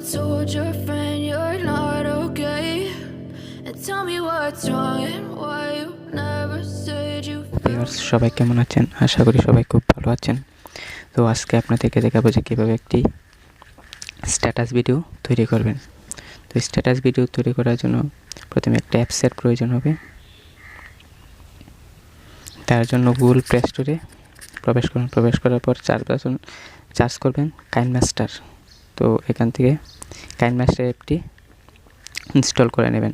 told your friend you're not okay? And tell me what's wrong and why you never said you feel. সবাই কেমন আছেন? আশা করি সবাই খুব ভালো আছেন। তো আজকে আপনাদেরকে দেখাবো যে কীভাবে একটি স্ট্যাটাস ভিডিও তৈরি করবেন। তো স্ট্যাটাস ভিডিও তৈরি করার জন্য প্রথমে একটা অ্যাপসের প্রয়োজন হবে। তার জন্য গুগল প্লে স্টোরে প্রবেশ করুন। প্রবেশ করার পর সার্চ করবেন কাইনমাস্টার। তো এখান থেকে কাইনমাস্টার অ্যাপটি ইনস্টল করে নেবেন।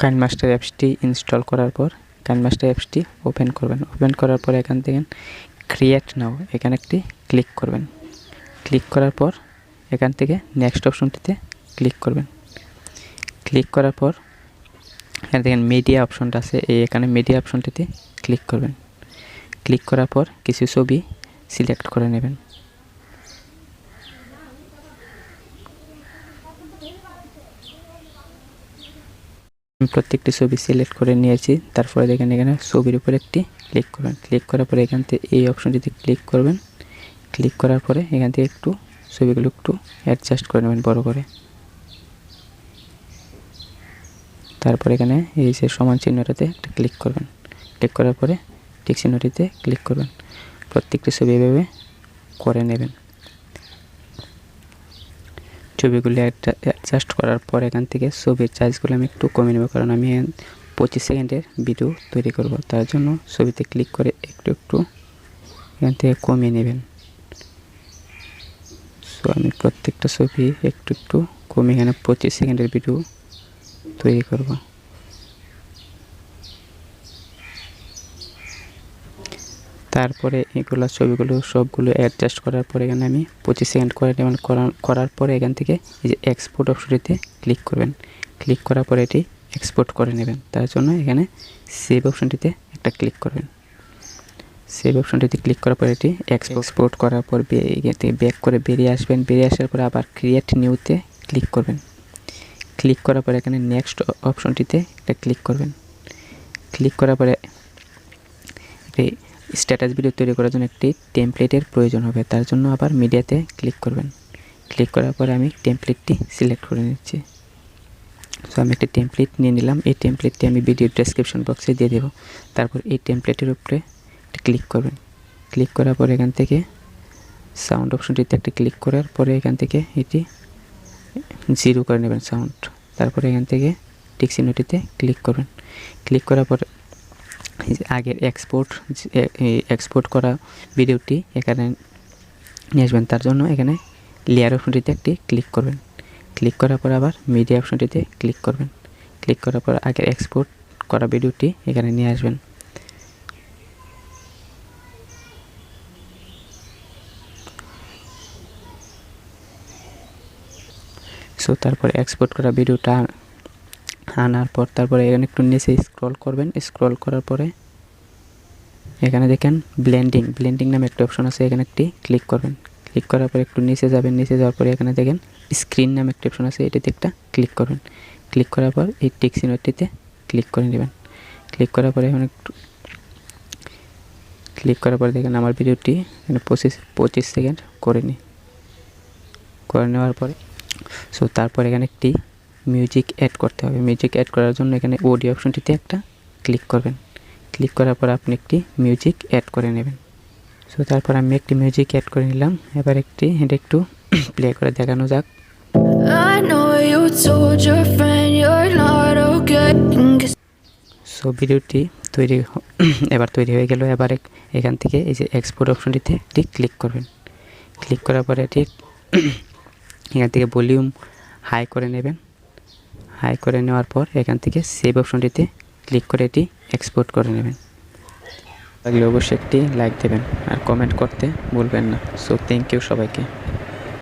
কাইনমাস্টার অ্যাপসটি ইনস্টল করার পর কাইনমাস্টার অ্যাপসটি ওপেন করবেন। ওপেন করার পর এখান থেকে ক্রিয়েট নাও এখানে একটি ক্লিক করবেন। ক্লিক করার পর এখান থেকে নেক্সট অপশনটিতে ক্লিক করবেন। ক্লিক করার পর এখানে দেখেন মিডিয়া অপশনটা আছে, এখানে মিডিয়া অপশনটিতে ক্লিক করবেন। ক্লিক করার পর কিছু ছবি সিলেক্ট করে নেবেন। প্রত্যেকটি ছবি সিলেক্ট করে নিয়েছি। তারপরে দেখেন এখানে ছবির উপর একটি ক্লিক করবেন। ক্লিক করার পরে এখান থেকে এই অপশনটিতে ক্লিক করবেন। ক্লিক করার পরে এখান থেকে একটু ছবিগুলো একটু অ্যাডজাস্ট করে নেবেন বড় করে। তারপর এখানে এই যে সমান চিহ্নটাতে একটা ক্লিক করবেন। ক্লিক করার পরে টিক চিহ্নটিতে ক্লিক করবেন। প্রত্যেকটি ছবি এভাবে করে নেবেন। ছবিগুলো অ্যাডজাস্ট করার পর এখান থেকে ছবির সাইজগুলো আমি একটু কমিয়ে নেব, কারণ আমি 25 সেকেন্ডের ভিডিও তৈরি করব। তার জন্য ছবিতে ক্লিক করে একটু এখান থেকে কমিয়ে নেবেন। সো আমি প্রত্যেকটা ছবি একটু কমিয়ে এখানে 25 সেকেন্ডের ভিডিও তৈরি করব। তারপরে এগুলো ছবিগুলো সবগুলো অ্যাডজাস্ট করার পরে এখানে আমি 25 সেকেন্ড করে নেবেন। করার পরে এখান থেকে এই যে এক্সপোর্ট অপশনটিতে ক্লিক করবেন। ক্লিক করার পরে এটি এক্সপোর্ট করে নেবেন। তার জন্য এখানে সেভ অপশনটিতে একটা ক্লিক করবেন। সেভ অপশনটিতে ক্লিক করার পরে এটি এক্সপোর্ট করার পর ব্যাক করে বেরিয়ে আসবেন। বেরিয়ে আসার পরে আবার ক্রিয়েট নিউতে ক্লিক করবেন। ক্লিক করার পরে এখানে নেক্সট অপশনটিতে একটা ক্লিক করবেন। ক্লিক করার পরে স্ট্যাটাস ভিডিও তৈরি করার জন্য একটি টেমপ্লেটের প্রয়োজন হবে। তার জন্য আবার মিডিয়াতে ক্লিক করবেন। ক্লিক করার পরে আমি টেমপ্লেটটি সিলেক্ট করে নিচ্ছি। সো আমি একটি টেমপ্লেট নিয়ে নিলাম। এই টেমপ্লেটটি আমি ভিডিও ডেসক্রিপশন বক্সে দিয়ে দেব। তারপর এই টেমপ্লেটের উপরে ক্লিক করবেন। ক্লিক করার পরে এখান থেকে সাউন্ড অপশনটিতে একটি ক্লিক করার পরে এখান থেকে এটি 0 করে নেবেন সাউন্ড। তারপরে এখান থেকে টিক চিহ্নটিতে ক্লিক করবেন। ক্লিক করার পরে আগের এক্সপোর্ট করা ভিডিওটি এখানে নিয়ে আসবেন। তার জন্য এখানে লেয়ার অপশনটিতে একটি ক্লিক করবেন। ক্লিক করার পর আবার মিডিয়া অপশনটিতে ক্লিক করবেন। ক্লিক করার পর আগের এক্সপোর্ট করা ভিডিওটি এখানে নিয়ে আসবেন। সো তারপরে এক্সপোর্ট করা ভিডিওটা আনার পর তারপরে এখানে একটু নিচে স্ক্রল করবেন। স্ক্রল করার পরে এখানে দেখেন ব্লেন্ডিং নামে একটা অপশন আছে, এখানে একটি ক্লিক করবেন। ক্লিক করার পরে একটু নিচে যাবেন। নিচে যাওয়ার পরে এখানে দেখেন স্ক্রিন নামে একটা অপশন আছে, এটিতে একটা ক্লিক করবেন। ক্লিক করার পর এই টিক চিহ্নটিতে ক্লিক করে নেবেন। ক্লিক করার পরে এখন একটু ক্লিক করার পরে দেখেন আমার ভিডিওটি এখানে 25 সেকেন্ড করে নেওয়ার পরে সো তারপর এখানে একটি মিউজিক অ্যাড করতে হবে। মিউজিক অ্যাড করার জন্য এখানে অডিও অপশনটিতে একটা ক্লিক করবেন। ক্লিক করার পর আপনি একটি মিউজিক অ্যাড করে নেবেন। সো তারপর আমি একটি মিউজিক অ্যাড করে নিলাম। এবার এটা একটু প্লে করে দেখানো যাক। সো ভিডিওটি এবার তৈরি হয়ে গেল। এবার এখান থেকে এই যে এক্সপোর্ট অপশনটিতে একটি ক্লিক করবেন। ক্লিক করার পরে এটি এখান থেকে ভলিউম হাই করে নেবেন। হাই করে নেওয়ার পর এখান থেকে সেভ অপশনটিতে ক্লিক করে এটি এক্সপোর্ট করে নেবেন। লাগলে অবশ্যই একটি লাইক দেবেন আর কমেন্ট করতে ভুলবেন না। সো থ্যাংক ইউ সবাইকে।